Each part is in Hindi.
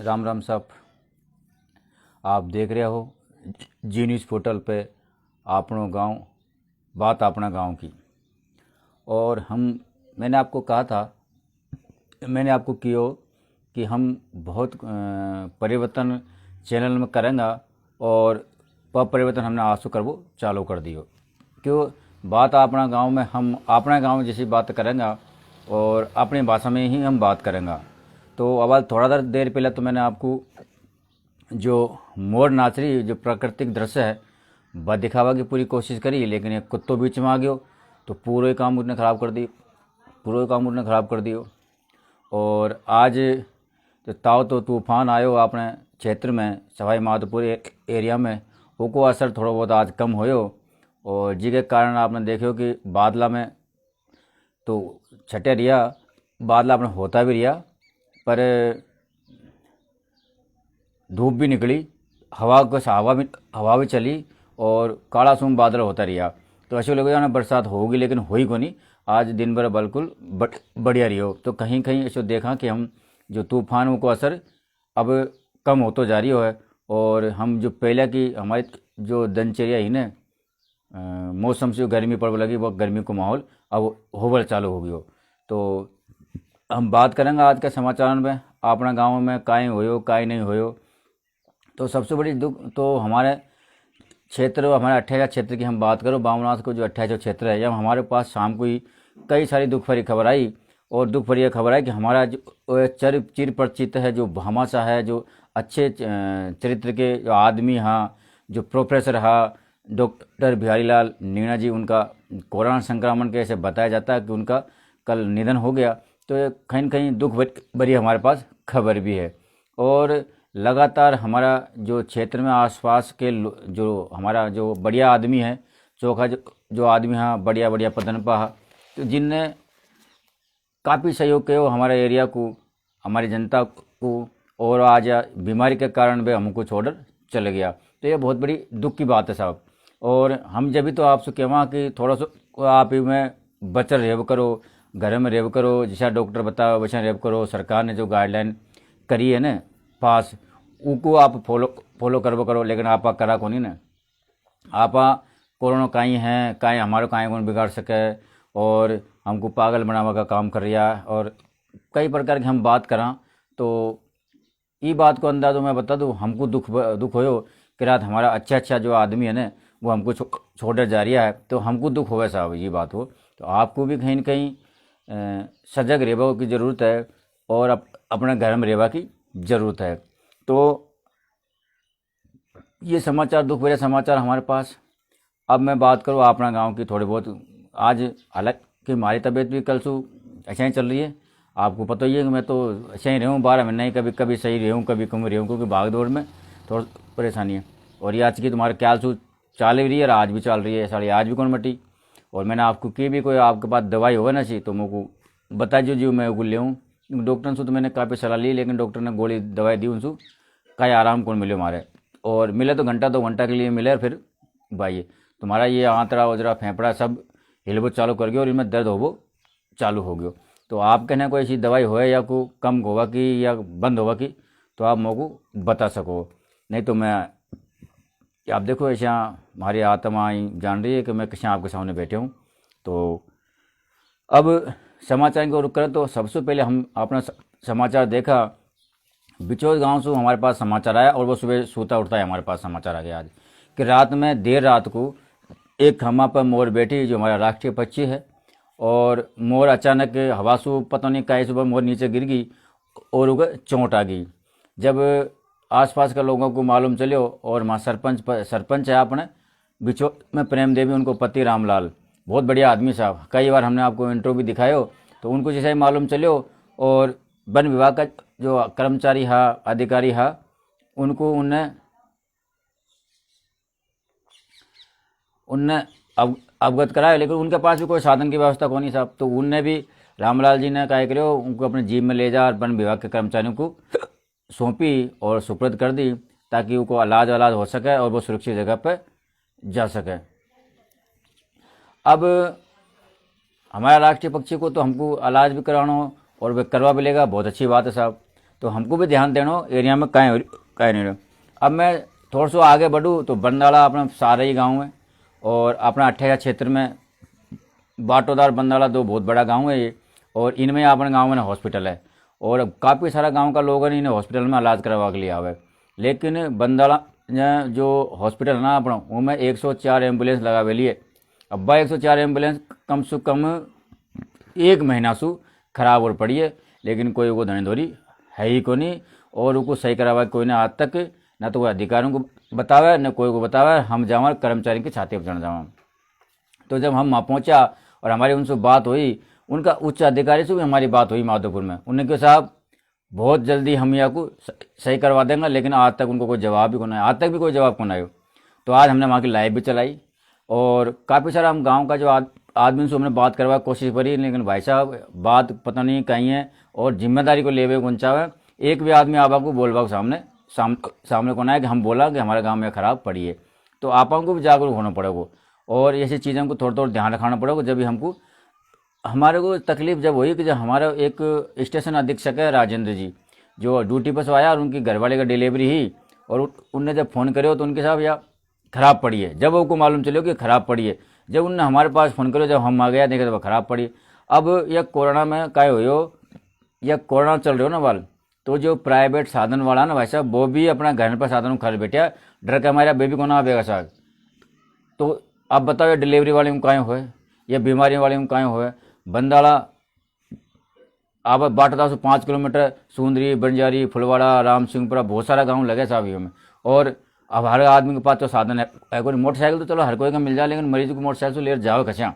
राम राम साहब। आप देख रहे हो जी न्यूज़ पोर्टल पे आपनो गांव, बात अपना गांव की। और मैंने आपको कहा था, मैंने आपको कियो कि हम बहुत परिवर्तन चैनल में करेंगे और वह परिवर्तन हमने आज से करवो चालू कर दियो। क्यों बात अपना गांव में हम अपना गांव जैसी बात करेंगे और अपनी भाषा में ही हम बात करेंगे। तो अब थोड़ा देर पहले तो मैंने आपको जो मोर नाच रही जो प्राकृतिक दृश्य है वह दिखावा की पूरी कोशिश करी, लेकिन एक कुत्तो बीच में आ गयो तो पूरे काम उसने ख़राब कर दी, पूरे काम उसने ख़राब कर दियो। और आज तो ताव तो तूफान आयो अपने क्षेत्र में सवाई माधोपुर एरिया में, वो असर थोड़ा बहुत आज कम होयो। और जी के कारण आपने देखो कि बादला में तो छठे रिया बादला अपने होता भी रिया, पर धूप भी निकली, हवा भी चली और काला सूम बादल होता रहा। तो ऐसे लगे ना बरसात होगी, लेकिन हुई को नहीं। आज दिन भर बिल्कुल बढ़िया रही हो। तो कहीं कहीं ऐसे देखा कि हम जो तूफानों को असर अब कम हो तो जा रही है। और हम जो पहले की हमारी जो दिनचर्या ही ने मौसम से गर्मी पड़ लगी, वो गर्मी को माहौल अब होवल चालू हो गयो। तो हम बात करेंगे आज के समाचार में अपना गांव में काई होयो काई नहीं होयो। तो सबसे बड़ी दुख तो हमारे क्षेत्र, हमारे अट्ठाईस क्षेत्र की हम बात करो, बामनाथ को जो 28 क्षेत्र है, जब हमारे पास शाम को ही कई सारी दुख भरी खबर आई। और दुख भरी खबर आई कि हमारा जो चिर परिचित है, जो भामाशाह है, जो अच्छे चरित्र के जो आदमी हाँ, जो प्रोफेसर हाँ, डॉक्टर बिहारी लाल मीणा जी, उनका कोरोना संक्रमण के ऐसे बताया जाता है कि उनका कल निधन हो गया। तो कहीं न कहीं दुख भरी हमारे पास खबर भी है। और लगातार हमारा जो क्षेत्र में आसपास के जो हमारा जो बढ़िया आदमी है, चोखा जो आदमी हाँ, बढ़िया बढ़िया पदन पा, तो जिनने काफ़ी सहयोग किया हमारे एरिया को, हमारी जनता को। और आज बीमारी के कारण वे हमको छोड़कर चले गया। तो ये बहुत बड़ी दुख की बात है साहब। और हम जब भी तो आपसे कहवा कि थोड़ा सा आप ही में बचल रेव करो, घर में रेव करो, जैसा डॉक्टर बताओ वैसा रेव करो। सरकार ने जो गाइडलाइन करी है ना पास, उनको आप फॉलो करबो करो। लेकिन आप करा को नहीं ना, आप कोरोना काई हैं, काई हमारे काई को बिगाड़ सके और हमको पागल बनावा का काम कर रहा है। और कई प्रकार की हम बात करा तो ये बात को अंदाजों मैं बता दूँ, हमको दुख होयो कि रात हमारा अच्छा जो आदमी है ना वो हमको छोड़ जा रहा है। तो हमको दुख होगा साहब ये बात हो। तो आपको भी कहीं न कहीं सजग रहबा की ज़रूरत है और अपने घर में रहबा की ज़रूरत है। तो ये समाचार दुख भरे समाचार हमारे पास। अब मैं बात करूँ अपना गांव की थोड़ी बहुत। आज हालांकि हमारी तबीयत भी कल से ऐसा ही चल रही है, आपको पता ही है कि मैं तो ऐसा ही रहूँ 12 महीने, कभी कभी सही रहूँ कभी कम रहूँ, क्योंकि भाग दौड़ में थोड़ा परेशानी है। और ये आज की तुम्हारे ख्याल से चाल भी रही है और आज भी चल रही है, साड़ी आज भी कौन मटी। और मैंने आपको की भी कोई आपके पास दवाई होगा ना चाहिए तो मेरे को बता दीजिए, मैं वो ले आऊँ। डॉक्टर से तो मैंने काफ़ी सलाह ली, लेकिन डॉक्टर ने गोली दवाई दी, उनसे कहीं आराम कौन मिले हमारे। और मिले तो घंटा 2 घंटा के लिए मिले, फिर भाई तुम्हारा ये आंतरा वजरा फेफड़ा सब हिलबो चालू कर गया और इनमें दर्द होबो चालू हो गयो। तो आप कहना कोई ऐसी दवाई हो या को कम होगा कि या बंद होगा कि, तो आप मेरे को बता सको। नहीं तो मैं आप देखो ऐसा हमारी आत्मा ही जान रही है कि मैं कैसे आपके सामने बैठे हूँ। तो अब समाचार को रुक करें तो सबसे पहले हम अपना समाचार देखा, बिचौल गांव से हमारे पास समाचार आया। और वो सुबह सोता उठता है हमारे पास समाचार आ गया आज कि रात में देर रात को एक खम्मा पर मोर बैठी, जो हमारा राष्ट्रीय पक्षी है। और मोर अचानक हवा से पता नहीं काहे सुबह मोर नीचे गिर गई और उसे चोट आ गई। जब आसपास के लोगों को मालूम चलो और वहाँ सरपंच है अपने बिचौल में प्रेम देवी, उनको पति रामलाल, बहुत बढ़िया आदमी साहब, कई बार हमने आपको इंटरव्यू भी दिखायो। तो उनको जैसे ही मालूम चलो और वन विभाग का जो कर्मचारी हा अधिकारी हा उनको उनने अवगत कराया, लेकिन उनके पास भी कोई साधन की व्यवस्था को नहीं साहब। तो उनने भी रामलाल जी ने क्या करो, उनको अपने जीप में ले जा और वन विभाग के कर्मचारियों को सौंपी और सुपुर्द कर दी, ताकि उनको इलाज हो सके और वो सुरक्षित जगह पर जा सके। अब हमारा राष्ट्रीय पक्षी को तो हमको इलाज भी कराना और वे करवा भी लेगा, बहुत अच्छी बात है साहब। तो हमको भी ध्यान देना एरिया में कहीं नहीं रहो। अब मैं थोड़ा सा आगे बढ़ूँ तो बंदाड़ा अपना सारे ही गाँव है, और अपना अट्ठेगा क्षेत्र में बाटोदार बंदाड़ा दो बहुत बड़ा गांव है ये, और इनमें अपने गांव में हॉस्पिटल है, और काफ़ी सारा गांव का लोग इन्हें हॉस्पिटल में इलाज करवा के लिए आवे। लेकिन बंदाड़ा जो हॉस्पिटल है ना अपना, उनमें 104 एम्बुलेंस लगावेली है। अब 104 एम्बुलेंस कम से कम 1 महीना से खराब हो पड़ी है, लेकिन कोई वो धनीधोरी है ही को नहीं, और उनको सही करवा कोई ने आज तक ना तो कोई अधिकारियों को बतावे न कोई को बतावे। हम जावा कर्मचारी की छाती पर चढ़ जावा। तो जब हम वहाँ पहुँचा और हमारी उनसे बात हुई, उनका उच्च अधिकारी से भी हमारी बात हुई माधोपुर में, उन्होंने कहा साहब बहुत जल्दी हम यहाँ को सही करवा देंगे, लेकिन आज तक उनको कोई जवाब भी कौन आया, आज तक भी कोई जवाब कौन आयो। तो आज हमने वहाँ की लाइव भी चलाई, और काफ़ी सारा हम गांव का जो आदमी से हमने बात करवा कोशिश करी, लेकिन भाई साहब बात पता नहीं कहीं है, और जिम्मेदारी को लेवे कौन चाहे। एक भी आदमी आप को बोलवा सामने कौन आया कि हम बोला कि हमारे गाँव में खराब पड़ी है। तो आप को भी जागरूक होना पड़ेगा, और ऐसी चीज़ों को थोड़ा ध्यान रखना पड़ेगा। जब भी हमको हमारे को तकलीफ जब हुई कि जब हमारा एक स्टेशन अधीक्षक है राजेंद्र जी, जो ड्यूटी पर से आया और उनकी घरवाले का डिलीवरी ही, और उनने जब फ़ोन करे तो उनके साहब या ख़राब पड़ी है। जब उनको मालूम चलो कि ख़राब पड़ी है, जब उनने हमारे पास फ़ोन करो, जब हम आ गया देखे तो ख़राब पड़ी। अब यह कोरोना में क्या हो, या कोरोना चल रहे हो ना वाल, तो जो प्राइवेट साधन वाला ना भाई साहब, वो भी अपना घर पर साधन खरीद बैठा, डर के हमारा बेबी को ना आवेगा साहब। तो आप बताओ ये डिलीवरी वाले में काएँ हुए, या बीमारी वाले में काएँ हुए। बंदाड़ा आप बाटदा से 5 किलोमीटर सुंदरी, बंजारी, फुलवाड़ा, राम सिंहपुरा बहुत सारा गांव लगे साहब में। और अब हर आदमी के पास तो साधन है, कोई मोटरसाइकिल तो चलो हर कोई का मिल जाए, लेकिन मरीज को मोटरसाइकिल से ले जाओ कचा,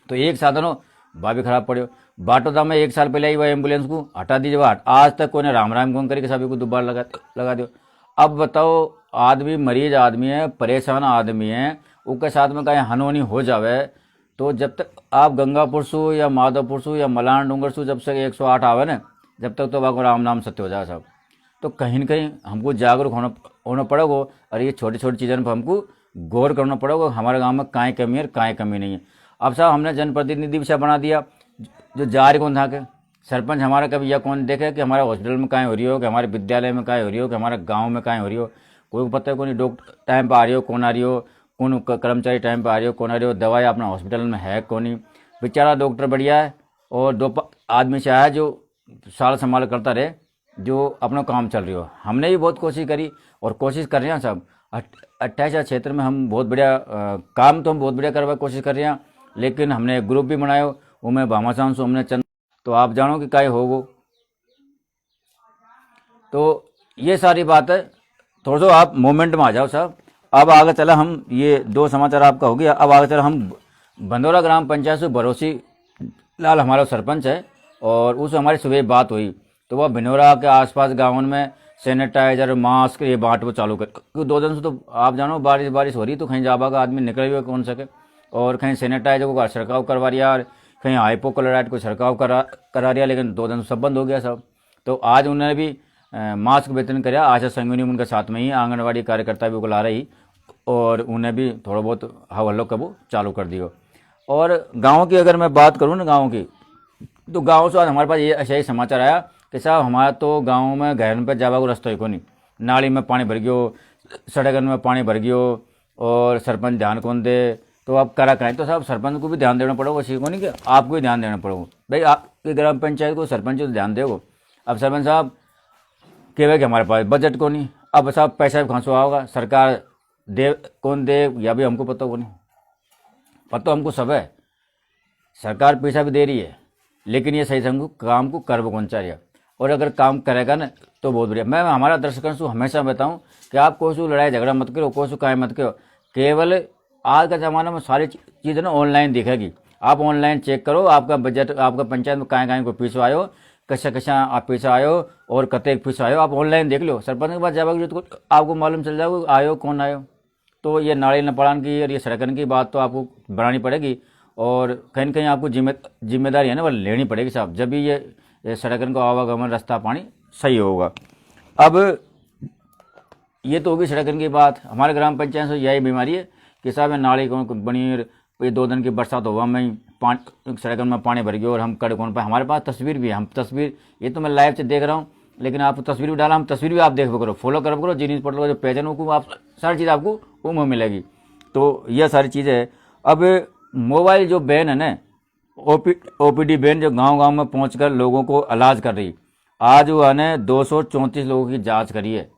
तो एक साधन हो भी खराब पड़े। बाटोदा में 1 साल पहले आई हुआ एम्बुलेंस को हटा दीजिए, आज तक कोई ने राम राम कौन करके सभी को दोबारा लगा दो। अब बताओ आदमी मरीज आदमी है, परेशान आदमी है, उसके साथ में कहीं हनोनी हो जावे, तो जब तक आप गंगापुर सु या माधवपुर सु या मलान डूंगर सु जब से 108 आवे ना, जब तक तो आपको राम नाम सत्य हो जाए साहब। तो कहीं न कहीं हमको जागरूक होना पड़ेगा, और ये छोटी छोटी चीज़ों पर हमको गौर करना पड़ेगा। हमारे गांव में काएँ कमी है, काएँ कमी नहीं है। अब साहब हमने जनप्रतिनिधि भी बना दिया, जो जा रही कौन था के सरपंच हमारा कभी यह कौन देखे कि हमारे हॉस्पिटल में काएँ हो रही हो, कि हमारे विद्यालय में काएँ हो रही हो, कि हमारे गाँव में काएँ हो रही हो। कोई को पता है कौन डॉक्टर टाइम पर आ रही हो, कौन आ रही हो, कौन कर्मचारी टाइम पर आ रही हो, कौन आ रही हो, दवाई अपना हॉस्पिटल में है कौन नहीं। बेचारा डॉक्टर बढ़िया है, और 2 आदमी से आया जो साल संभाल करता रहे, जो अपना काम चल रही हो। हमने भी बहुत कोशिश करी, और कोशिश कर रहे हैं सब 28 क्षेत्र में हम बहुत बढ़िया काम तो हम बहुत बढ़िया करवा कोशिश कर रहे हैं। लेकिन हमने एक ग्रुप भी बनाया, वो मैं भामाशान से हमने चंद, तो आप जानो कि काय होगो। तो ये सारी बात है, थोड़ा सा आप मोमेंट में आ जाओ साहब। अब आगे चला हम, ये 2 समाचार आपका हो गया, अब आगे चला हम बंदौरा ग्राम पंचायत से भरोसी लाल हमारा सरपंच है, और उससे हमारी सुबह बात हुई, तो वह भिनौरा के आसपास गाँव में सैनिटाइजर मास्क ये बांट वो चालू कर, क्योंकि 2 दिन से तो आप जानो बारिश हो रही, तो कहीं जाबा का आदमी निकल भी कौन सके, और कहीं सैनिटाइजर को छिड़काव करवा रिया, कहीं हाइपोक्लोराइड को छिड़काव करा रिया, लेकिन 2 दिन सब बंद हो गया सब। तो आज उन्होंने भी मास्क वितरण कराया, आशा संगिनी उनके साथ में ही आंगनबाड़ी कार्यकर्ता भी बुला रही, और उन्हें भी थोड़ा बहुत हवल्लो का वो चालू कर दियो। और गाँव की अगर मैं बात करूँ ना गाँव की, तो गाँव से आज हमारे पास ये ऐसा ही समाचार आया कि साहब हमारा तो गाँव में घर पर जावा को रास्ता ही को नहीं, नाली में पानी भर गयो, सड़क में पानी भर गयो, और सरपंच ध्यान कौन दे, तो आप करा करें। तो साहब सरपंच को भी ध्यान देना पड़ेगा, उसी को नहीं कि आपको भी ध्यान देना पड़ेगा। भाई आपकी ग्राम पंचायत को सरपंच को ध्यान देगा। अब सरपंच साहब कहे कि हमारे पास बजट को नहीं, अब साहब पैसा भी कहाँ से होगा, सरकार दे कौन दे या भी हमको पता को नहीं, पता हमको सब है, सरकार पैसा भी दे रही है, लेकिन ये सही से हमको काम को कर कौन चाहिए, और अगर काम करेगा ना तो बहुत बढ़िया। मैं हमारा दर्शकों से हमेशा बताऊं कि आप कोई सो लड़ाई झगड़ा मत करो, कोई सो काय मत करो, केवल आज का ज़माना में सारी चीज़ें ना ऑनलाइन दिखेगी। आप ऑनलाइन चेक करो, आपका बजट, आपका पंचायत में कहाँ को पैसा आयो, कशा आप पैसा आयो, और कतेक पैसा आयो, आप ऑनलाइन देख लो। सरपंच के पास जाओगे तो आपको मालूम चल जाएगा आयो कौन आयो। तो ये नाली नपड़ान की और ये सड़कन की बात तो आपको बनानी पड़ेगी, और कहीं न कहीं आपको जिम्मेदारी है ना वो लेनी पड़ेगी साहब, जब भी ये सड़कन का आवागमन रास्ता पानी सही होगा। अब ये तो होगी सड़कन की बात। हमारे ग्राम पंचायत से यही बीमारी है कि साहब नाली को बनी, ये 2 दिन की बरसात हुआ में पानी सड़कन में पानी भर गया, और हम कड़कों पर हमारे पास तस्वीर भी है, हम तस्वीर ये तो मैं लाइव से देख रहा हूँ लेकिन आप तस्वीर भी डाला, हम तस्वीर भी आप देख करो, फॉलो कर करो, जीनिस पोर्टल का जो पेज है वो आप सारी चीज़ आपको वो में मिलेगी। तो यह सारी चीज़ें है। अब मोबाइल जो बैन है ना, ओपीडी बैन जो गांव गांव में पहुंचकर लोगों को इलाज कर रही, आज वो ने 234 लोगों की जांच करी है।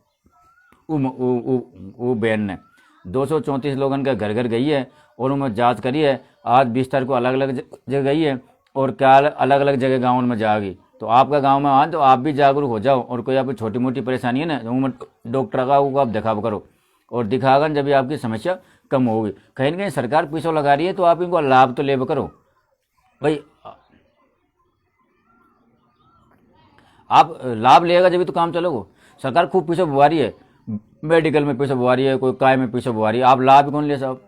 वो बैन ने 234 लोगों के घर घर गई है और उनमें जांच करी है। आज 20 तारीख को अलग अलग जगह गई है और क्या अलग अलग जगह गाँव में जाएगी। तो आपका गांव में आज तो आप भी जागरूक हो जाओ, और कोई आपकी छोटी मोटी परेशानी है ना तो डॉक्टर का वो आप दिखा करो, और दिखाकर जब आपकी समस्या कम होगी। कहीं ना कहीं सरकार पैसा लगा रही है तो आप इनको लाभ तो ले करो भाई। आप लाभ लेगा जब तो काम चलोगे। सरकार खूब पैसा बुआ रही है, मेडिकल में पैसा बुआ रही है, कोई काय में पैसा बुआ रही है, आप लाभ कौन ले साहब?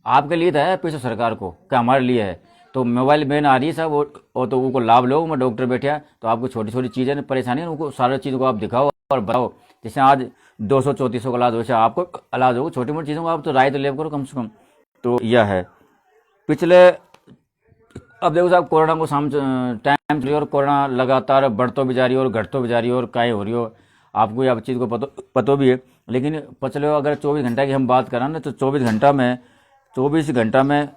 आपके लिए तो है पैसा सरकार को, क्या हमारे लिए है? तो मोबाइल बैन आ रही है साहब, और तो उनको लाभ लो। मैं डॉक्टर बैठे हैं तो आपको छोटी छोटी चीज़ें परेशानी है उनको सारी चीज़ों को आप दिखाओ और बताओ। जैसे आज 234 का इलाज हो, वैसे आपको इलाज हो। छोटी मोटी चीज़ों को आप तो राय तो ले करो कम से कम। तो यह है पिछले, अब देखो साहब कोरोना को टाइम चल, और कोरोना लगातार बढ़तो भी जा रही है और घटतो भी जा रही है और काय हो रही हो, आपको यह चीज़ को पतो भी है। लेकिन पिछले अगर 24 घंटा की हम बात करें ना, तो 24 घंटा में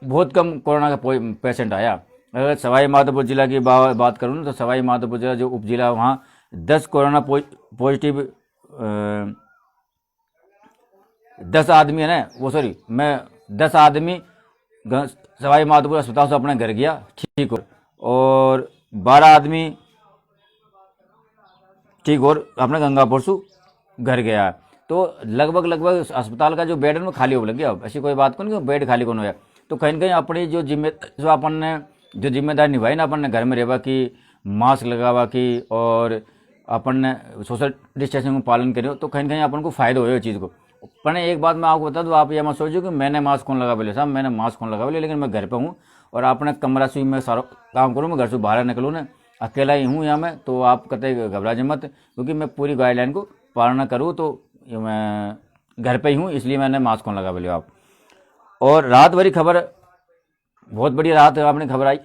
बहुत कम कोरोना का पेशेंट आया। अगर सवाई माधोपुर जिला की बात करूँ ना, तो सवाई माधोपुर जिला जो उपजिला वहाँ 10 कोरोना पॉजिटिव 10 आदमी है ना, वो सॉरी मैं 10 आदमी सवाई माधोपुर अस्पताल से अपने घर गया ठीक हो, और 12 आदमी ठीक और अपने गंगापुर से घर गया। तो लगभग अस्पताल का जो बेड है वो खाली हो लग गया। ऐसी कोई बात को नहीं बेड खाली कौन हो गया। तो कहीं ना कहीं अपनी जो अपन ने जो जिम्मेदारी निभाई ना, अपन ने घर में रहवा की, मास्क लगावा की, और अपन ने सोशल डिस्टेंसिंग का पालन करो, तो कहीं ना कहीं अपन को फायदा हो चीज़ को। पर एक बात मैं आपको बता दूँ, आप ये मत सोचो कि मैंने मास्क कौन लगा बोले साहब, मैंने मास्क कौन लगा बोले, लेकिन मैं घर पे हूँ और अपने कमरा से मैं सारा काम करूँ, मैं घर से बाहर निकलूँ ना, अकेला ही हूँ यहाँ मैं, तो आप कहते घबरा मत, क्योंकि मैं पूरी गाइडलाइन को पालना करूँ। तो मैं घर पे ही हूँ, इसलिए मैंने मास्क कौन लगा बोले आप। और रात भरी खबर बहुत बढ़िया रात आपने खबर आई,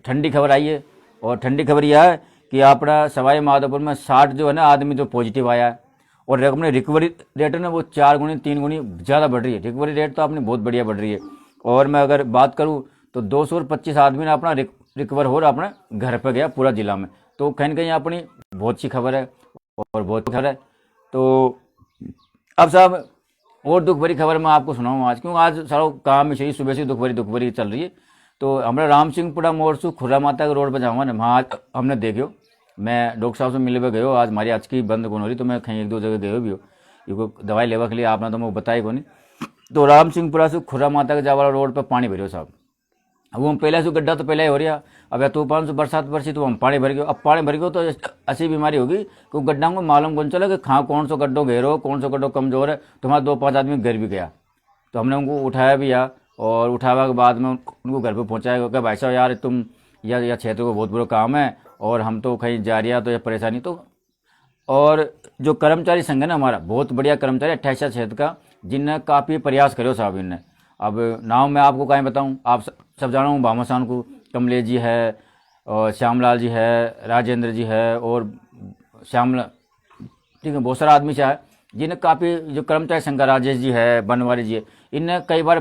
ठंडी खबर आई है। और ठंडी खबर यह है कि अपना सवाई माधोपुर में 60 जो है ना आदमी जो पॉजिटिव आया है, और अपने रिकवरी रेट है ना वो 4 गुनी 3 गुनी ज़्यादा बढ़ रही है। रिकवरी रेट तो अपनी बहुत बढ़िया बढ़ रही है। और मैं अगर बात करूँ तो 225 आदमी ने अपना रिकवर हो रहा अपने घर पर गया पूरा जिला में। तो कहीं ना कहीं अपनी बहुत सी खबर है और बहुत खबर है। तो अब साहब और दुख भरी खबर मैं आपको सुनाऊँ आज, क्यों आज सारा काम ही सही, सुबह से दुख भरी चल रही है। तो हमारा राम सिंहपुरा मोड़ से खुर्रा माता के रोड पर जाऊँगा ना, वहाँ आज हमने देखो, मैं डॉक्टर साहब से मिले हुए गए, आज हमारी आज की बंद कौन हो रही, तो मैं कहीं 1-2 जगह गए भी हो ये दवाई लेवा के लिए, आपने तो मैं बताया कौन। तो राम सिंहपुरा से खुर्रा माता के जावा रोड पर पानी भरियो साहब। अब वो पहले से गड्ढा तो पहले ही हो रहा, अब तूफान से बरसात बरसी तो हम पानी भर गए। अब पानी भर गए तो ऐसी बीमारी होगी कि गड्ढा को मालूम कौन चला कि हाँ कौन सा गड्ढो घेरो, कौन सा गड्ढो कमजोर है। तो हमारे 2-5 आदमी घर भी गया, तो हमने उनको उठाया भी या, और उठावा के बाद में उनको घर पे पहुँचाया कि भाई साहब यार तुम यह क्षेत्र को बहुत बुरा काम है और हम तो कहीं जा रहा तो यह परेशानी। तो और जो कर्मचारी संघ है ना हमारा, बहुत बढ़िया कर्मचारी 28 क्षेत्र का, जिनने काफ़ी प्रयास करो साहब इनने। अब नाम मैं आपको कहीं बताऊं, आप सब जाना हूँ भामासान को, कमलेश जी है और श्यामलाल जी है, राजेंद्र जी है और श्यामला, ठीक है, बहुत सारा आदमी से है जिन्हें काफ़ी, जो कर्मचारी संघ का राजेश जी है, बनवारी जी है, इनने कई बार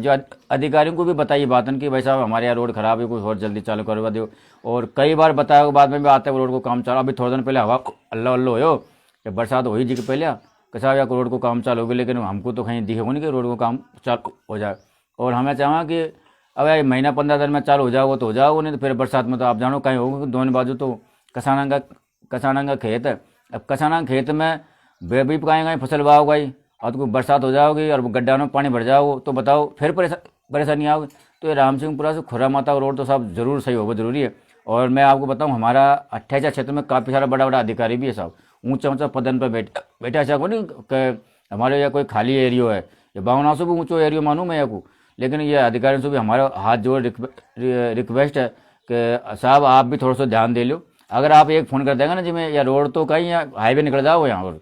जो अधिकारियों को भी बताई बात कि भाई साहब हमारे यहाँ रोड खराब है, कुछ और जल्दी चालू करवा दो। और कई बार बताया के बाद में भी आता है वो रोड को काम चालू। अभी थोड़े दिन पहले हवा अल्लाह अल्लाह हो, जब बरसात हो ही जी के पहले कि साहब यहाँ रोड को काम चालू होगी, लेकिन हमको तो कहीं दिखेगा नहीं कि रोड को काम चालू हो जाए। और हमें चाहा कि अब यार महीना 15 दिन में चालू हो जाओ तो हो जाओ, नहीं तो फिर बरसात में तो आप जानो कहीं होगा। दोनों बाजू तो किसाना का खेत है। अब किसाना खेत में वे भी पकाएंगे फसल वाह गई, और तो बरसात हो जाओगी और गड्ढा में पानी भर जाओ तो बताओ फिर परेशानी आओगी। तो ये राम सिंहपुरा से खुर्रा माता का रोड तो साहब जरूर सही होगा, जरूरी है। और मैं आपको बताऊं हमारा 28 क्षेत्र में काफ़ी सारा बड़ा बड़ा अधिकारी भी है साहब, ऊंचा पदन पर बैठा ऐसा कोई नहीं हमारे यहाँ कोई खाली एरियो है, ये भावना से भी ऊँचो एरियो मानूँ मैं को, लेकिन ये अधिकारियों से भी हमारा हाथ जोड़ रिक्वेस्ट है कि साहब आप भी थोड़ा सा ध्यान दे लो। अगर आप एक फ़ोन कर देगा ना जी मैं या रोड तो कहीं या हाईवे निकल जाओ यहाँ पर,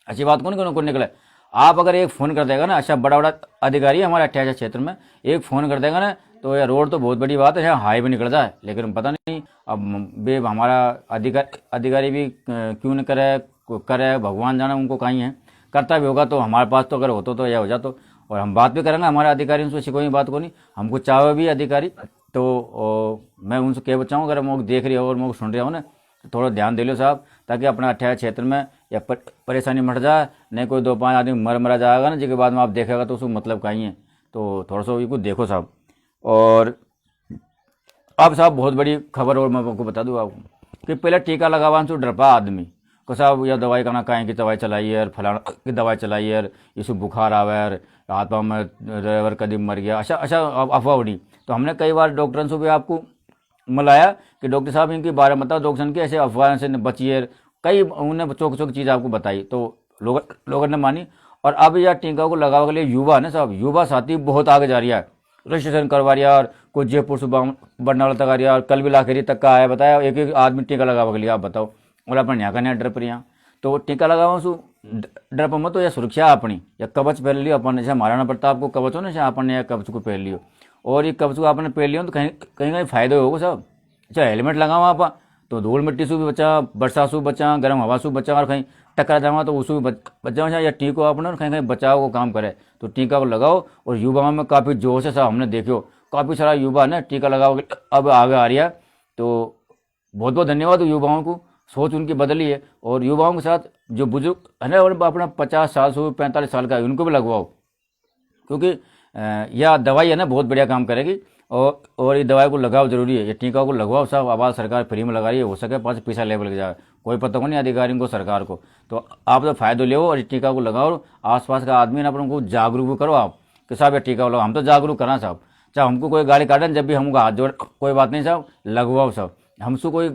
अच्छी बात कौन निकले। आप अगर एक फ़ोन कर देगा ना, अच्छा बड़ा बड़ा अधिकारी है हमारे 28 क्षेत्र में, एक फ़ोन कर देगा ना तो यह रोड तो बहुत बड़ी बात है, यहाँ हाईवे निकल जाए, लेकिन पता नहीं अब बे हमारा अधिकारी भी क्यों न करे भगवान जाने उनको कहीं है, करता भी होगा तो हमारे पास तो अगर होता तो यह हो जाता। और हम बात भी करेंगे हमारे अधिकारियों से, ऐसी कोई बात को नहीं, हमको चाहे भी अधिकारी तो मैं उनसे कह बचाऊँ, अगर मैं देख रही हो और मैं सुन रहा हूँ ना, तो थोड़ा ध्यान दे लो साहब, ताकि अपना अठारह क्षेत्र में या परेशानी मट जाए, नहीं कोई 2-5 आदमी मरा जाएगा ना, जिसके बाद में आप देखेगा तो उसको मतलब कहीं है। तो थोड़ा सा कुछ देखो साहब। और अब साहब बहुत बड़ी खबर और मैं आपको बता दूँ आपको कि पहले टीका लगावा से डरपा आदमी को साहब, यह दवाई करना कहीं की दवाई चलाई है, फलाना की दवाई चलाई है, इसको बुखार आवे है, हाथ पाँव में ड्राइवर कदम मर गया, अच्छा अच्छा अफवाह उड़ी। तो हमने कई बार डॉक्टरों से भी आपको मिलाया कि डॉक्टर साहब इनके बारे में बताओ, डॉक्टर की ऐसे अफवाह से बचिए, कई उन्हें चौक चौक चीज़ आपको बताई, तो लोगों ने मानी। और अब यह टीका को लगाने के लिए युवा है ना साहब, युवा साथी बहुत आगे जा रही है, रजिस्ट्रेशन करवा रहा है, और कोई जयपुर से बरनाला तक आ रहा है, और कल भी लाखेरी तक का आया, बताया एक एक आदमी टीका लगावा के लिए, आप बताओ। और अपन यहाँ का नया डर पर यहाँ तो टीका लगावा सु डर पर मत, तो यह सुरक्षा अपनी या कवच पहन लियो अपन, जैसे महाराणा प्रताप को कवच हो ना, अपन ने कवच को पहन लियो, और ये कवच को आपने पहन लियो तो कहीं कहीं फायदे होगा साहब। अच्छा हेलमेट लगाओ आप तो धूल मिट्टी से भी बचा, बरसात से बचा, गर्म हवा से बचा, और कहीं टकरा जावा तो उससे भी बचाओ, या टीका अपना कहीं कहीं बचाव को काम करे, तो टीका को लगाओ। और युवाओं में काफ़ी जोश है साहब, हमने देखो काफ़ी सारा युवा ने टीका लगाओ अब आगे आ रही है। तो बहुत बहुत धन्यवाद युवाओं को, सोच उनकी बदली है। और युवाओं के साथ जो बुजुर्ग है ना, और अपना 50 साल से 45 साल का है, उनको भी लगवाओ, क्योंकि यह दवाई है ना बहुत बढ़िया काम करेगी। और ये दवाई को लगाओ जरूरी है, ये टीका को लगवाओ साहब, आवाज़ सरकार फ्री में लगा रही है, हो सके पास पैसा लेवल के जाए, कोई पता को नहीं अधिकारियों को सरकार को। तो आप तो फायदा ले और टीका को लगाओ, आसपास का आदमी ना अपन को जागरूक करो आप कि साहब ये टीका लगाओ, हम तो जागरूक करा साहब। चाहे हमको कोई गाड़ी काटे जब भी हमको हाथ जोड़, कोई बात नहीं साहब, लगवाओ साहब। हमसे कोई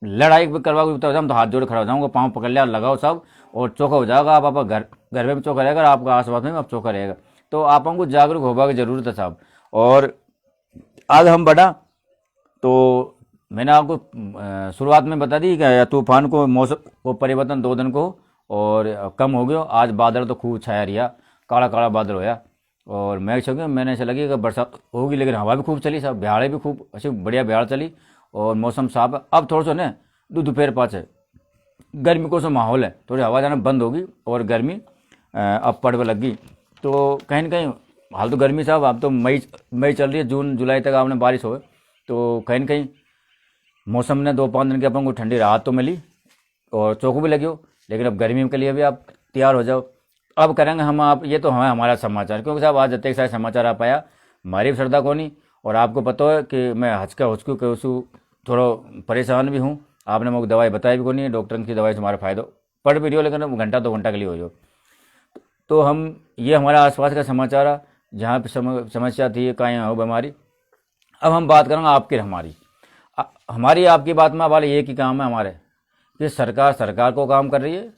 लड़ाई करवा हम तो हाथ जोड़ खड़ा हो जाऊँगा, पाँव पकड़ लिया, लगाओ साहब, और चौका हो जाएगा। आप घर में भी चौका रहेगा, आपका आसपास में आप चौका रहेगा। तो आप हमको जागरूक होगा की जरूरत है साहब। और आज हम बढ़ा तो मैंने आपको शुरुआत में बता दी कि तूफान को मौसम को परिवर्तन 2 दिन को और कम हो गया। आज बादल तो खूब छाया रहा, काला काला बादल होया, और मैं चल मैंने ऐसा लगी कि बरसात होगी, लेकिन हवा भी खूब चली साहब, बिहाड़े भी खूब अच्छी बढ़िया बिहाड़ चली, और मौसम साफ है। अब थोड़ा सा ना दोपहर पाँच है, गर्मी को सा माहौल है, थोड़ी हवा जाना बंद होगी और गर्मी अब पड़ने लगी। तो कहीं ना कहीं हाल तो गर्मी साहब, अब तो मई चल रही है, जून जुलाई तक आपने बारिश हो, तो कहीं ना कहीं मौसम ने 2-5 दिन के अपन को ठंडी राहत तो मिली और चौक भी लगी हो। लेकिन अब गर्मी के लिए भी आप तैयार हो जाओ। अब करेंगे हम आप, ये तो हमारा समाचार, क्योंकि साहब आज जब सारे समाचार आ पाया, हमारी भी श्रद्धा को नहीं, और आपको पता है कि मैं हुचकू के उसू थोड़ा परेशान भी हूँ। आपने मुझे दवाई बताई भी को नहीं, डॉक्टर की दवाई से हमारा फायदा पड़ भी रही हो, लेकिन घंटा 2 घंटा के लिए हो जाओ। तो हम ये हमारा आसपास का समाचार है, जहाँ पे समस्या थी कहीं हो बीमारी। अब हम बात करेंगे आपकी हमारी आपकी बात में वाले एक ही काम है हमारे कि सरकार को काम कर रही है,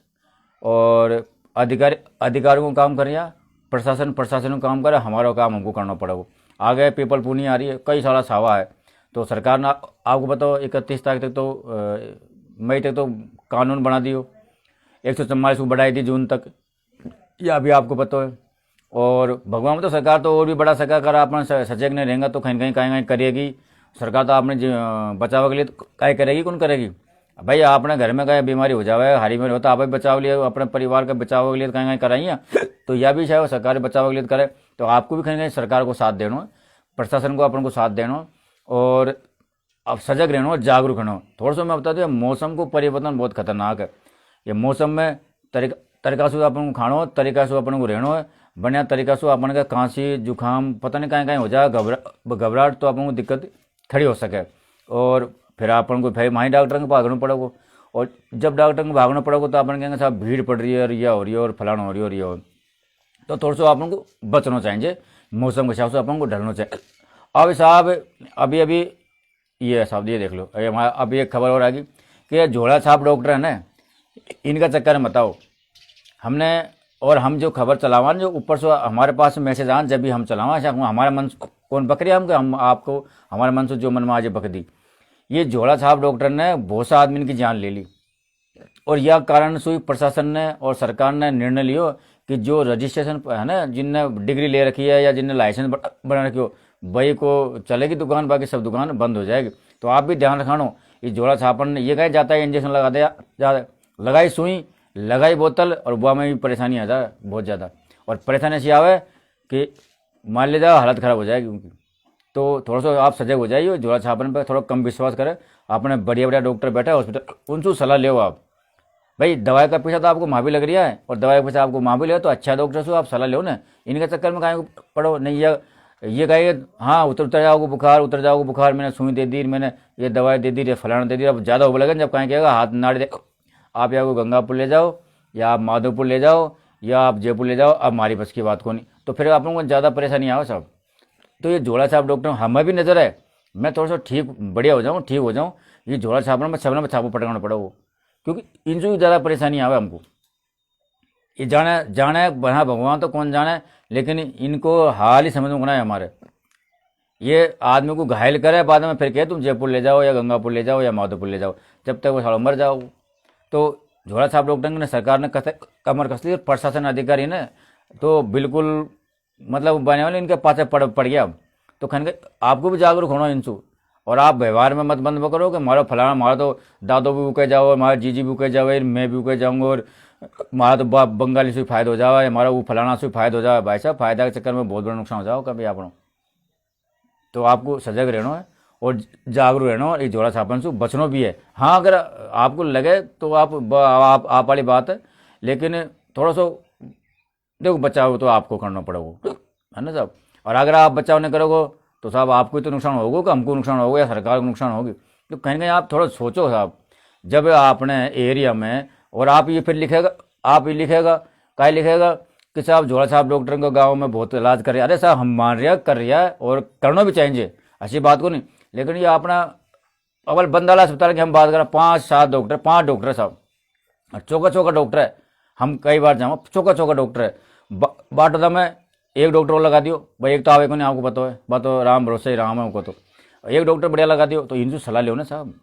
और अधिकारियों को काम कर रही है, प्रशासन को काम करे, हमारा काम हमको करना पड़ेगा। आगे पेपर पूनी आ रही है, कई सारा सावा है, तो सरकार ने आपको बताओ 31 तारीख तक तो मई तक तो कानून बना दियो, 144 को बढ़ाई दी जून तक, यह भी आपको पता है। और भगवान तो सरकार तो और भी बड़ा सरकार कर अपना सचेत नहीं रहेगा तो कहीं कहीं करेगी सरकार। तो आपने बचाव के लिए तो क्या करेगी, कौन करेगी भाई। आपने घर में कहीं बीमारी हो जाए, हारी में होता, आप भी बचाव लिए अपने परिवार के बचाव के लिए कहीं कहीं कराइए, तो यह भी चाहे सरकारी बचाव के लिए करे। तो आपको भी कहीं कहीं सरकार को साथ देना, प्रशासन को अपन को साथ देना, और अब सजग रहना, जागरूक रहना। थोड़ा सा मैं बता दूँ, मौसम को परिवर्तन बहुत खतरनाक है। ये मौसम में तरीका से अपन को खाना, तरीका से अपन को रहना है, बढ़िया तरीका से अपन का खांसी जुकाम पता नहीं कहीं कहीं हो जाए, घबराहट, तो अपन को दिक्कत खड़ी हो सके। और फिर अपन को फिर वहीं डॉक्टर के भागना पड़ेगा, और जब डॉक्टर के भागना पड़ेगा तो अपन कहेंगे साहब भीड़ पड़ रही है, यह हो रही है, और फलाना हो रही है, और ये हो। तो थोड़ा सा अपन को बचना चाहिए, मौसम के हिसाब से अपन को ढलना चाहिए। अब साहब अभी ये साहब ये देख लो, हमारा अभी एक खबर और आ गई कि झोला छाप डॉक्टर है ना, इनका चक्कर में बताओ हमने, और हम जो खबर चलावा जो ऊपर से हमारे पास मैसेज आन, जब भी हम चलावा हमारा मन कौन बकरी हम आपको हमारे मन से जो मन में आज बक दी। ये झोला छाप डॉक्टर ने बहुत सा आदमी की जान ले ली, और यह कारण से प्रशासन ने और सरकार ने निर्णय लियो कि जो रजिस्ट्रेशन है ना, जिनने डिग्री ले रखी है या जिनने लाइसेंस बना रखी हो, वही को चलेगी दुकान, बाकी सब दुकान बंद हो जाएगी। तो आप भी ध्यान रखानो, ये झोला छापन ये कहीं जाता है, इंजेक्शन लगा दे जा, लगाई सुई, लगाई बोतल, और बुआ में भी परेशानी आ जाए बहुत ज़्यादा। और परेशानी ऐसी आवे कि मान लीजिए हालत ख़राब हो जाएगी उनकी। तो थोड़ा सा आप सजग हो जाइए, झोला छापने पर थोड़ा कम विश्वास करें। आपने बढ़िया बढ़िया डॉक्टर बैठा है हॉस्पिटल, उनसे सलाह ले आप। भाई दवाई का पैसा तो आपको वहाँ भी लग रहा है, और दवाई का पैसा आपको वहाँ भी ले, तो अच्छा डॉक्टर से आप सलाह लो ना। इनके चक्कर में काहे पड़ो नहीं। ये कहिए हाँ उतर जाओगे बुखार, उतर जाओगे बुखार, मैंने सुई दे दी, मैंने ये दवाई दे दी, ये फलाना दे दी, अब ज़्यादा हो लगे जब कहीं कहेगा हाथ नाड़ दे, आप या को गंगापुर ले जाओ, या आप माधोपुर ले जाओ, या आप जयपुर ले जाओ, अब हमारी बस की बात को नहीं। तो फिर आप लोगों को ज़्यादा परेशानी आओ साहब। तो ये झोला छाप डॉक्टर हमें भी नजर है, मैं थोड़ा सा ठीक बढ़िया हो जाऊँ, ठीक हो जाऊँ, ये झोला छापना में सबने में छापो पटकाना पड़ा वो, क्योंकि इनसे भी ज़्यादा परेशानी आवे हमको। ये जाने जाने बना भगवान तो कौन जाने, लेकिन इनको हाल ही समझ में है हमारे। ये आदमी को घायल करे, बाद में फिर कहे तुम जयपुर ले जाओ, या गंगापुर ले जाओ, या माधोपुर ले जाओ, जब तक वो सालों मर जाओ। तो झोला छाप डॉक्टर ने सरकार ने कमर कस ली, और प्रशासन अधिकारी ने तो बिल्कुल मतलब बने वाले इनके पास पड़ गया। तो खन आपको भी जागरूक होना इनसे, और आप व्यवहार में मत बंद करो कि मारो फलाना, मारा तो दादो भी उके जाओ, हमारा जीजी भी उके जाओ, मैं भी उके जाऊँगा, और मारा तो बंगाली से फायदा हो जाओ, हमारा वो फलाना से फायदा हो जाए। भाई साहब फायदा के चक्कर में बहुत बड़ा नुकसान हो जाओ कभी आप। तो आपको सजग रहना है और जागरूक रहना, और ये झोला छापन से बचना भी है। हाँ अगर आपको लगे तो आप वाली बात है, लेकिन थोड़ा सा देखो बचाव तो आपको करना पड़ेगा, है ना साहब। और अगर आप बचाव नहीं करोगे तो साहब आपको तो नुकसान होगा, कि हमको नुकसान होगा, या सरकार को नुकसान होगी। तो कहीं ना कहीं आप थोड़ा सोचो साहब, जब आपने एरिया में, और आप ये फिर लिखेगा, आप ये लिखेगा क्या लिखेगा कि साहब झोला छाप डॉक्टर को गाँव में बहुत इलाज कर रहे हैं। अरे साहब हम मान रहे हैं, कर रहा है, और करना भी चाहिए, ऐसी बात को नहीं। लेकिन ये अपना अवल बंदाला अस्पताल की हम बात करें, 5-7 डॉक्टर, 5 डॉक्टर साहब, और चौका चौका डॉक्टर है। हम कई बार जाऊँ, चौका चौका डॉक्टर है, बाटोदा में एक डॉक्टर और लगा दियो भाई, एक तो आवे को नहीं, आपको पता है बात, तो राम भरोसे ही राम है उनको, तो एक डॉक्टर बढ़िया लगा दियो। तो इनसे सलाह लो ना साहब,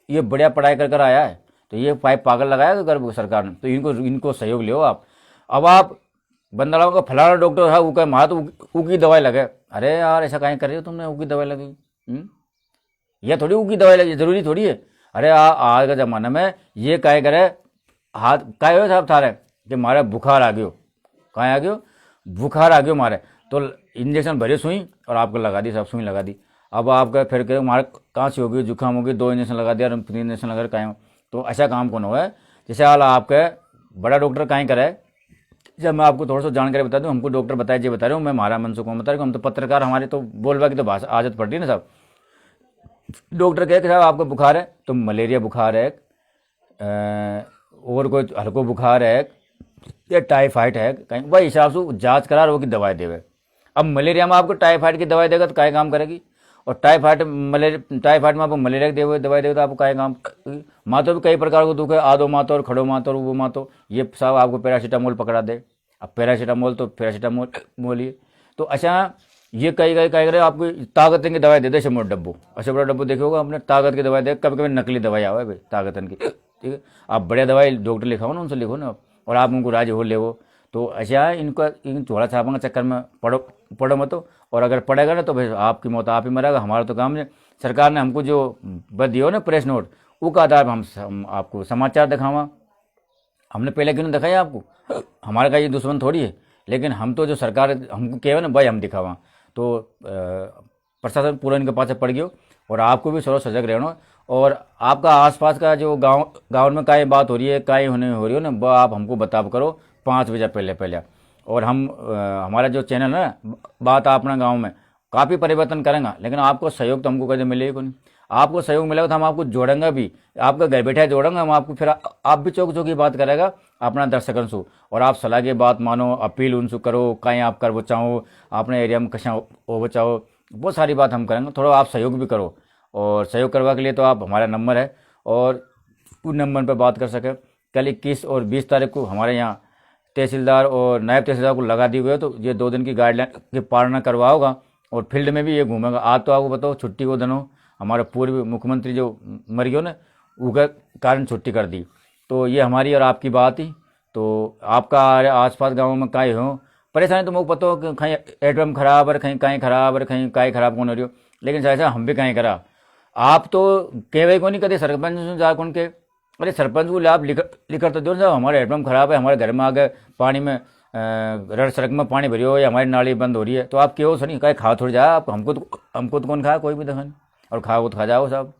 ये बढ़िया पढ़ाई कर आया है, तो ये पाइप पागल लगाया गर्भ सरकार ने, तो इनको सहयोग लो आप। अब आप बंदलाओं का फलाना डॉक्टर है, वो कहे माँ तो ऊकी दवाई लगे। अरे यार ऐसा कहीं कर रहे हो तुमने, ऊकी दवाई लगी, ये थोड़ी ऊकी दवाई लगी, जरूरी थोड़ी है। अरे आज का जमाना में ये कहे करे, हाथ कहे हो साहब थारे कि मारे बुखार आ गयो, कहाँ आ गयो, बुखार आ गयो मारे, तो इंजेक्शन भरे सुई, और आपको लगा दी, सब सुई लगा दी। अब आपका फिर कहे मारे कहाँ से होगी, जुकाम होगी, 2 इंजेक्शन लगा दिया, 3 इंजेक्शन लगा कहीं। तो ऐसा काम कौन हुआ है, जैसे हाल आपके बड़ा डॉक्टर कहीं करे। जब मैं आपको थोड़ा सा जानकारी बता दूं, हमको डॉक्टर बताए जी बता रहे हूँ, मैं हमारा मन से कौन बता रहा हूँ, हम तो पत्रकार, हमारे तो बोलवा की तो भाषा आदत पड़ती है ना साहब। डॉक्टर कहे कि साहब आपको बुखार है, तो मलेरिया बुखार है, और कोई हल्को बुखार है, या टाइफाइड है, कहीं वही हिसाब से जांच करा वो की दवाई देवे। अब मलेरिया में आपको टाइफाइड की दवाई देगा तो काय काम करेगी, और टाइफाइड में आपको मलेरिया की दवाई देगा तो आपको काय काम। मातो भी कई प्रकार को दुख है, आधो मातो और खड़ो मातो और वो मातो, ये साहब आपको पैरासीटामोल पकड़ा दे। अब पैरासीटामोल तो पैरासीटामोल बोलिए, तो अच्छा ये कई करे आपको ताकत की दवाई दे दे, 100 डब्बो, 80 डब्बो देखे होगा आपने, ताकत की दवाई दे। कभी कभी नकली दवाई आवे भाई ताकतन की, ठीक है। आप बढ़िया दवाई डॉक्टर लिखाओ ना, उनसे लिखो ना, और आप उनको राजी हो ले वो। तो अच्छा इन झोला छापा के चक्कर में पड़ो मत। और अगर पड़ेगा ना तो भाई आपकी मौत आप ही मरेगा, हमारा तो काम है। सरकार ने हमको जो दियो ना प्रेस नोट, वो का आधार हम आपको समाचार दिखावा। हमने पहले क्यों नहीं दिखाया आपको, हमारा का ये दुश्मन थोड़ी है, लेकिन हम तो जो सरकार हमको कहे ना भाई हम दिखावा। तो प्रशासन पूरा इनके पास पड़ गयो, और आपको भी थोड़ा सजग रहना। और आपका आसपास का जो गाँव में काई बात हो रही है, काई होने हो रही हो ना, वह आप हमको बता करो 5 बजे पहले। और हम हमारा जो चैनल है ना बात अपना गांव में, काफ़ी परिवर्तन करेंगे, लेकिन आपको सहयोग तो हमको कभी मिलेगा को नहीं। आपको सहयोग मिलेगा तो हम आपको जोड़ेंगे भी, आपका घर बैठे जोड़ेंगे हम आपको, फिर आप भी चौक चौकी बात करेगा अपना दर्शकों से, और आप सलाह की बात मानो, अपील उनसे करो, कहीं आप कर बचाओ, अपने एरिया में कशा वो बचाओ, बहुत सारी बात हम करेंगे। थोड़ा आप सहयोग भी करो, और सहयोग करवा के लिए तो आप हमारा नंबर है, और उस नंबर पर बात कर सके। कल 21 और 20 तारीख को हमारे यहाँ तहसीलदार और नायब तहसीलदार को लगा दी हुई है, तो ये 2 दिन की गाइडलाइन की पालना करवाओगा, और फील्ड में भी ये घूमेगा। आज तो आपको बताओ छुट्टी को दिनों हमारे पूर्व मुख्यमंत्री जो मर गए ना, उसके कारण छुट्टी कर दी। तो ये हमारी और आपकी बात ही। तो आपका आसपास गाँव में काय हो, परेशानी तो मुझे पता हो कि कहीं एटम खराब है, कहीं कहीं खराब है, कहीं काई खराब कौन हो रही हो, लेकिन शायद हम भी कहीं करा। आप तो कहे को नहीं कदे सरपंच से जा कौन के, अरे सरपंच को आप लिखकर तो दो साहब हमारा हेडपम्प खराब है, हमारे घर में आ गए पानी में रड़ सड़क में पानी भरी हो या हमारी नाली बंद हो रही है, तो आप क्यों सनी कहीं खा थोड़ी जा आप, हमको तो कौन खाया, कोई भी देखा नहीं, और खाओ तो खा जाओ साहब।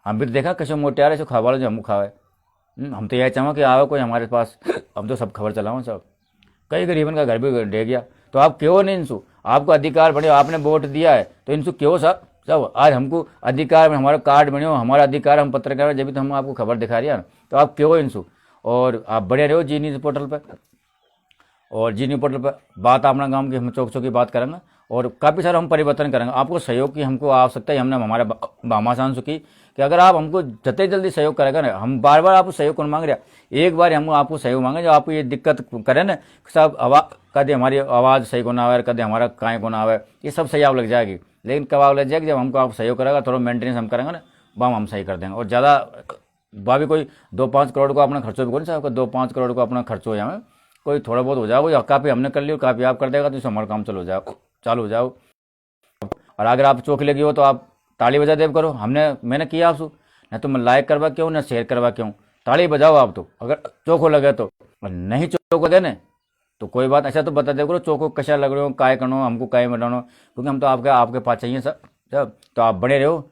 हम भी तो देखा कैसे मोटे आ रहे जो खा वाले जो हम खावे। हम तो यह चाहो कि आओ कोई हमारे पास, हम तो सब खबर चलाओ सब। कई गरीबन का घर भी डे गया, तो आप क्यों नहीं इनसू, आपको अधिकार बने, आपने वोट दिया है तो इनसू क्यों सब आज हमको अधिकार में हमारा कार्ड बने हो, हमारा अधिकार हम पत्रकार जब भी तो हम आपको खबर दिखा रही है ना, तो आप क्यों इनसू। और आप बने रहो जी न्यूज़ पोर्टल पर, और जी न्यूज़ पोर्टल पर बात अपना गांव की हम चौक चौक की बात करेंगे, और काफ़ी सारा हम परिवर्तन करेंगे। आपको सहयोग की हमको आवश्यकता है, हमने हमारे भामाशान से की कि अगर आप हमको जितने जल्दी सहयोग करेगा ना, हम बार बार आपको सहयोग कौन मांग रहे, एक बार हम आपको सहयोग मांगे जो आपको ये दिक्कत करे ना साहब, कदे हमारी आवाज़ सही को ना आवे, कदे हमारा काय को ना आवे, ये सब सही आप लग जाएगी। लेकिन कब आप लग जाएगी जब हमको आप सहयोग करेगा, थोड़ा मेंटेनेंस हम करेंगे ना, बाम हम सही कर देंगे। और ज़्यादा भाभी कोई 2-5 करोड़ को अपना खर्चो भी कौन सा, आपका 2-5 करोड़ को अपना खर्चो हो जाए, कोई थोड़ा बहुत हो जाओ, या काफ़ी हमने कर लियो, काफ़ी आप कर देगा तो हमारा काम चालू हो जाओ। और अगर आप चौक लगी हो तो आप ताली बजा देव करो, मैंने किया आपसे ना, तो मैं लाइक करवा क्यों ना शेयर करवा क्यों, ताली बजाओ आप तो अगर चौको लगे तो, और नहीं चौको देने तो कोई बात ऐसा तो बता दे करो चौको कशा लग रहे हो, काय करो हमको काय बनानो, क्योंकि हम तो आपके पास चाहिए सब। तो आप बने रहो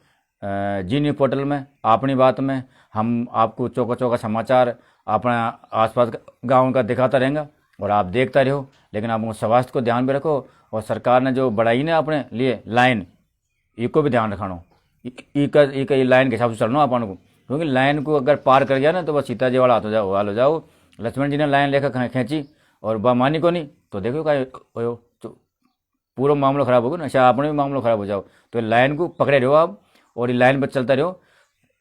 जी न्यूज़ पोर्टल में, अपनी बात में हम आपको चौका चौका समाचार अपना आसपास गाँव का दिखाता रहेंगे, और आप देखता रहो। लेकिन आप स्वास्थ्य को ध्यान भी रखो, और सरकार ने जो बढ़ाई ना अपने लिए लाइन, इको भी ध्यान रखानो, ई लाइन के हिसाब से चलना अपन को, क्योंकि लाइन को अगर पार कर गया ना तो बस सीता जी वाला हाल हो जाओ। लक्ष्मण जी ने लाइन लेकर खींची और मानी को नहीं, तो देखो का तो पूरा मामला खराब होगा ना, अच्छा अपने भी मामला खराब हो जाओ। तो लाइन को पकड़े रहो आप, और ये लाइन पर चलता रहो।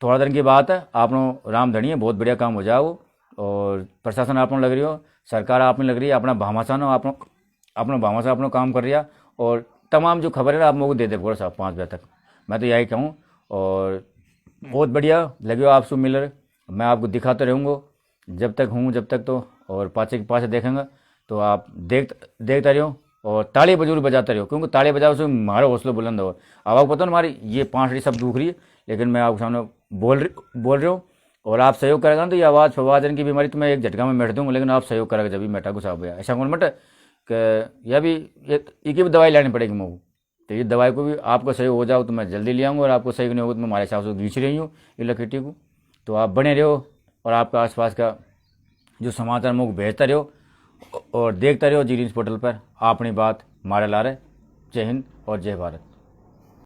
थोड़ा दिन की बात है, आप राम धनिए बहुत बढ़िया काम हो जाओ, और प्रशासन आप लग रही हो, सरकार आपने लग रही है, अपना भामाशान अपना भामाशान अपना काम कर रही है। और तमाम जो खबर है आप मुझे दे दे पूरा साहब 5 बजे तक, मैं तो यही कहूँ। और बहुत बढ़िया लगे आपसे मिलकर, मैं आपको दिखाते रहूँगा जब तक हूँ जब तक, तो और पाचे के पास देखेंगे तो आप देखते रहो, और ताली जरूर बजाते रहो, क्योंकि ताली बजाओ से हमारा हौसला बुलंद हो। अब आपको पता ना हमारी ये 5 सब दुख रही है, लेकिन मैं आपके सामने बोल रही हूँ, और आप सहयोग करेगा तो ये आवाज़ की बीमारी तो मैं एक झटका में मेट दूँगा, लेकिन आप सहयोग करेगा जब भी मेटा को साहब भैया ऐसा कौन मटे कि यह भी एक भी दवाई लेनी पड़ेगी मुझे, तो ये दवाई को भी आपको सहयोग हो जाओ तो मैं जल्दी ले आऊँगा, और आपको सहयोग नहीं होगा तो मैं हमारे हिसाब से खींच रही हूँ ये लकीटी को। तो आप बने रहो, और आपका आसपास का जो समाचार मुझे भेजता रहो, और देखता रहो जी न्यूज़ पोर्टल पर अपनी बात मारे ला रहे। जय हिंद और जय भारत।